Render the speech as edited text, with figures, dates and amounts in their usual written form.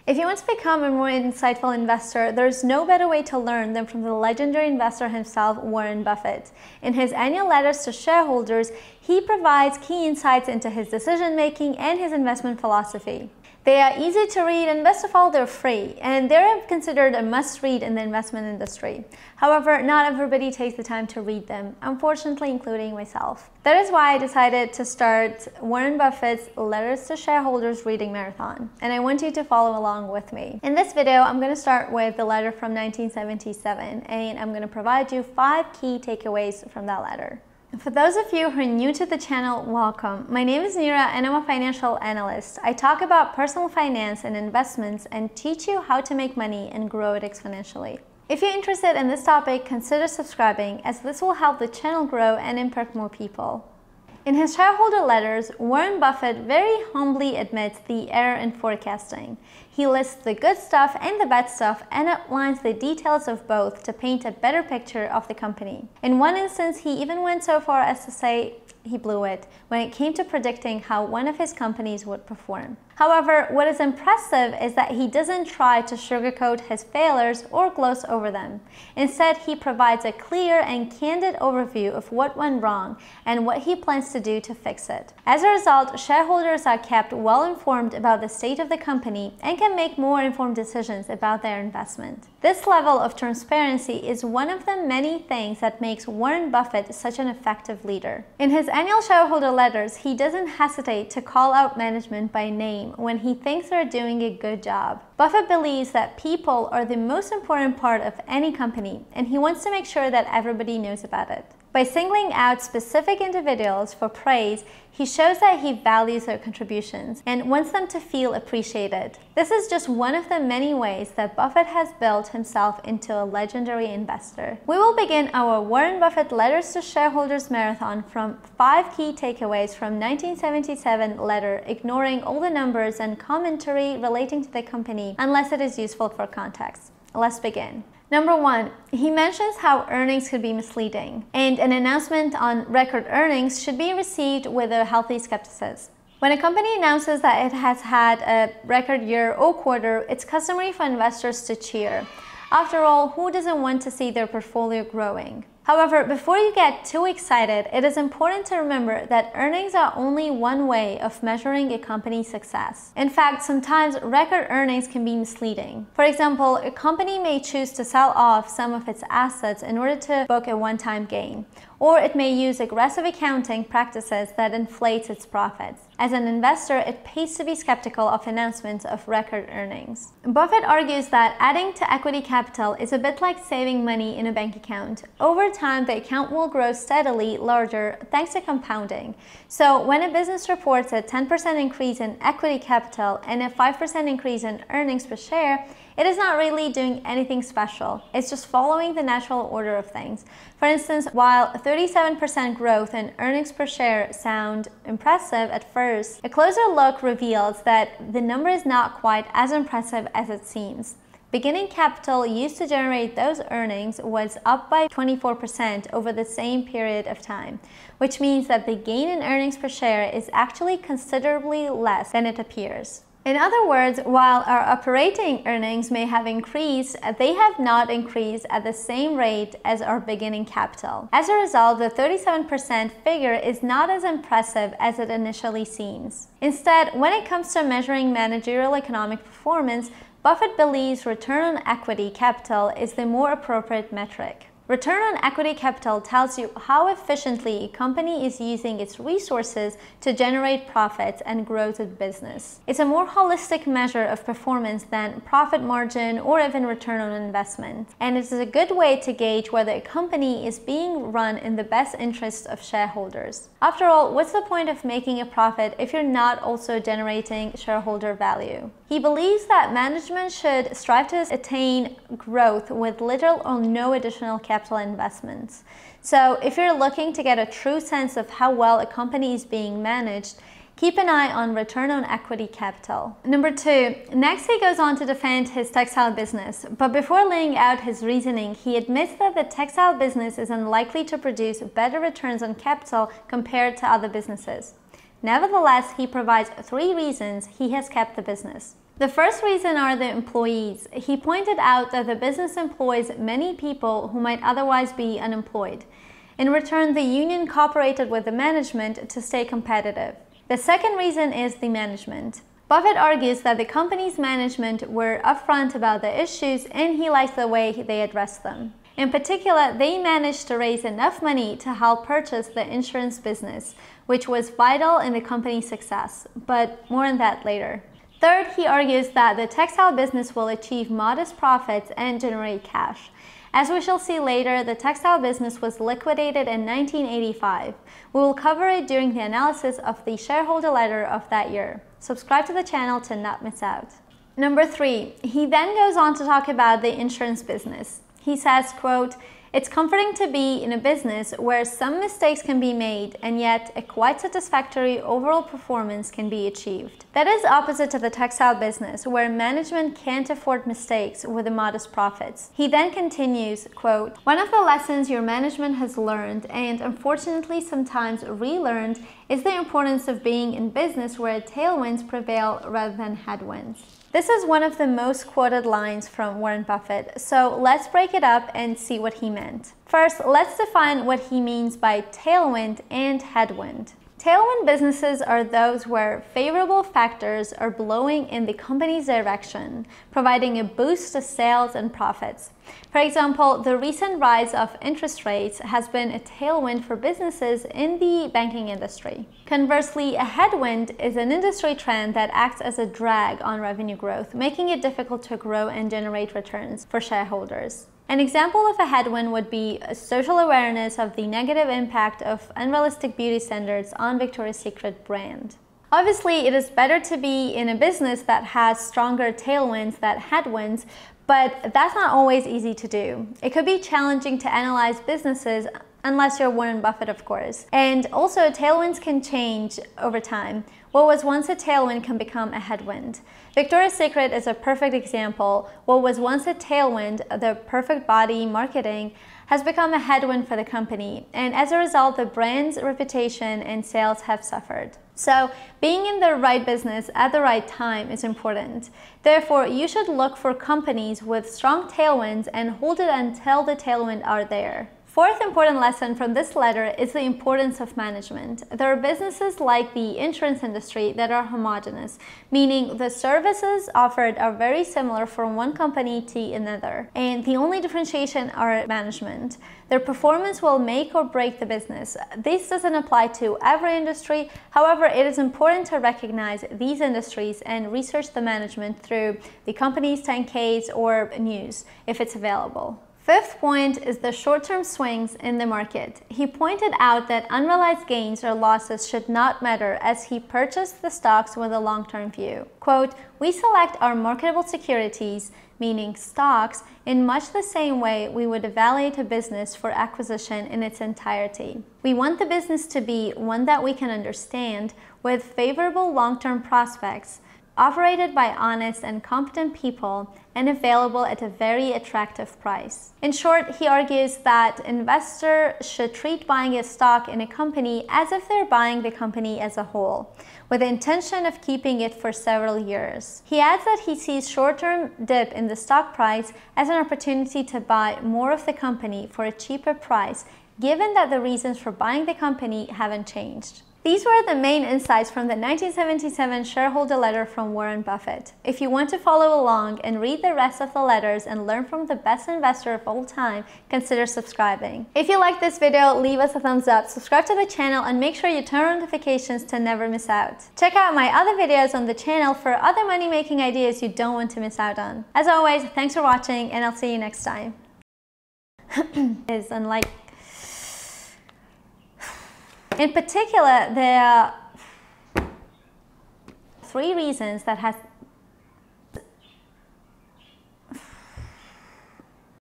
If you want to become a more insightful investor, there's no better way to learn than from the legendary investor himself, Warren Buffett. In his annual letters to shareholders, he provides key insights into his decision-making and his investment philosophy. They are easy to read and best of all, they're free, and they're considered a must-read in the investment industry. However, not everybody takes the time to read them, unfortunately including myself. That is why I decided to start Warren Buffett's Letters to Shareholders Reading Marathon, and I want you to follow along with me. In this video, I'm going to start with the letter from 1977, and I'm going to provide you 5 key takeaways from that letter. For those of you who are new to the channel, welcome. My name is Neera and I'm a financial analyst. I talk about personal finance and investments and teach you how to make money and grow it exponentially. If you're interested in this topic, consider subscribing as this will help the channel grow and impact more people. In his shareholder letters, Warren Buffett very humbly admits the error in forecasting. He lists the good stuff and the bad stuff and outlines the details of both to paint a better picture of the company. In one instance, he even went so far as to say he blew it when it came to predicting how one of his companies would perform. However, what is impressive is that he doesn't try to sugarcoat his failures or gloss over them. Instead, he provides a clear and candid overview of what went wrong and what he plans to do to fix it. As a result, shareholders are kept well informed about the state of the company and can make more informed decisions about their investment. This level of transparency is one of the many things that makes Warren Buffett such an effective leader. In his annual shareholder letters, he doesn't hesitate to call out management by name when he thinks they're doing a good job. Buffett believes that people are the most important part of any company, and he wants to make sure that everybody knows about it. By singling out specific individuals for praise, he shows that he values their contributions and wants them to feel appreciated. This is just one of the many ways that Buffett has built himself into a legendary investor. We will begin our Warren Buffett Letters to Shareholders Marathon from 5 key takeaways from 1977 letter, ignoring all the numbers and commentary relating to the company unless it is useful for context. Let's begin. Number 1, he mentions how earnings could be misleading, and an announcement on record earnings should be received with a healthy skepticism. When a company announces that it has had a record year or quarter, it's customary for investors to cheer. After all, who doesn't want to see their portfolio growing? However, before you get too excited, it is important to remember that earnings are only one way of measuring a company's success. In fact, sometimes record earnings can be misleading. For example, a company may choose to sell off some of its assets in order to book a one-time gain, or it may use aggressive accounting practices that inflates its profits. As an investor, it pays to be skeptical of announcements of record earnings. Buffett argues that adding to equity capital is a bit like saving money in a bank account. Over time, the account will grow steadily larger thanks to compounding. So when a business reports a 10% increase in equity capital and a 5% increase in earnings per share, it is not really doing anything special. It's just following the natural order of things. For instance, while 37% growth in earnings per share sound impressive at first, a closer look reveals that the number is not quite as impressive as it seems. Beginning capital used to generate those earnings was up by 24% over the same period of time, which means that the gain in earnings per share is actually considerably less than it appears. In other words, while our operating earnings may have increased, they have not increased at the same rate as our beginning capital. As a result, the 37% figure is not as impressive as it initially seems. Instead, when it comes to measuring managerial economic performance, Buffett believes return on equity capital is the more appropriate metric. Return on equity capital tells you how efficiently a company is using its resources to generate profits and grow the business. It's a more holistic measure of performance than profit margin or even return on investment, and it is a good way to gauge whether a company is being run in the best interest of shareholders. After all, what's the point of making a profit if you're not also generating shareholder value? He believes that management should strive to attain growth with little or no additional capital investments. So if you're looking to get a true sense of how well a company is being managed, keep an eye on return on equity capital. Number 2, next he goes on to defend his textile business, but before laying out his reasoning, he admits that the textile business is unlikely to produce better returns on capital compared to other businesses. Nevertheless, he provides 3 reasons he has kept the business. The first reason are the employees. He pointed out that the business employs many people who might otherwise be unemployed. In return, the union cooperated with the management to stay competitive. The second reason is the management. Buffett argues that the company's management were upfront about the issues and he likes the way they addressed them. In particular, they managed to raise enough money to help purchase the insurance business, which was vital in the company's success, but more on that later. Third, he argues that the textile business will achieve modest profits and generate cash. As we shall see later, the textile business was liquidated in 1985. We will cover it during the analysis of the shareholder letter of that year. Subscribe to the channel to not miss out. Number 3, he then goes on to talk about the insurance business. He says, quote, "It's comforting to be in a business where some mistakes can be made and yet a quite satisfactory overall performance can be achieved." That is opposite to the textile business, where management can't afford mistakes with the modest profits. He then continues, quote, "One of the lessons your management has learned, and unfortunately sometimes relearned, is the importance of being in business where tailwinds prevail rather than headwinds." This is one of the most quoted lines from Warren Buffett, so let's break it up and see what he meant. First, let's define what he means by tailwind and headwind. Tailwind businesses are those where favorable factors are blowing in the company's direction, providing a boost to sales and profits. For example, the recent rise of interest rates has been a tailwind for businesses in the banking industry. Conversely, a headwind is an industry trend that acts as a drag on revenue growth, making it difficult to grow and generate returns for shareholders. An example of a headwind would be a social awareness of the negative impact of unrealistic beauty standards on Victoria's Secret brand. Obviously, it is better to be in a business that has stronger tailwinds than headwinds, but that's not always easy to do. It could be challenging to analyze businesses unless you're Warren Buffett, of course. And also, tailwinds can change over time. What was once a tailwind can become a headwind. Victoria's Secret is a perfect example. What was once a tailwind, the perfect body marketing, has become a headwind for the company, and as a result, the brand's reputation and sales have suffered. So, being in the right business at the right time is important. Therefore, you should look for companies with strong tailwinds and hold it until the tailwind are there. Fourth important lesson from this letter is the importance of management. There are businesses like the insurance industry that are homogeneous, meaning the services offered are very similar from one company to another, and the only differentiation are management. Their performance will make or break the business. This doesn't apply to every industry. However, it is important to recognize these industries and research the management through the company's 10Ks or news if it's available. Fifth point is the short-term swings in the market. He pointed out that unrealized gains or losses should not matter as he purchased the stocks with a long-term view. Quote, "We select our marketable securities, meaning stocks, in much the same way we would evaluate a business for acquisition in its entirety. We want the business to be one that we can understand, with favorable long-term prospects, operated by honest and competent people, and available at a very attractive price." In short, he argues that investors should treat buying a stock in a company as if they're buying the company as a whole, with the intention of keeping it for several years. He adds that he sees short-term dip in the stock price as an opportunity to buy more of the company for a cheaper price, given that the reasons for buying the company haven't changed. These were the main insights from the 1977 shareholder letter from Warren Buffett. If you want to follow along and read the rest of the letters and learn from the best investor of all time, consider subscribing. If you like this video, leave us a thumbs up, subscribe to the channel, and make sure you turn on notifications to never miss out. Check out my other videos on the channel for other money-making ideas you don't want to miss out on. As always, thanks for watching, and I'll see you next time. In particular, there are 3 reasons that has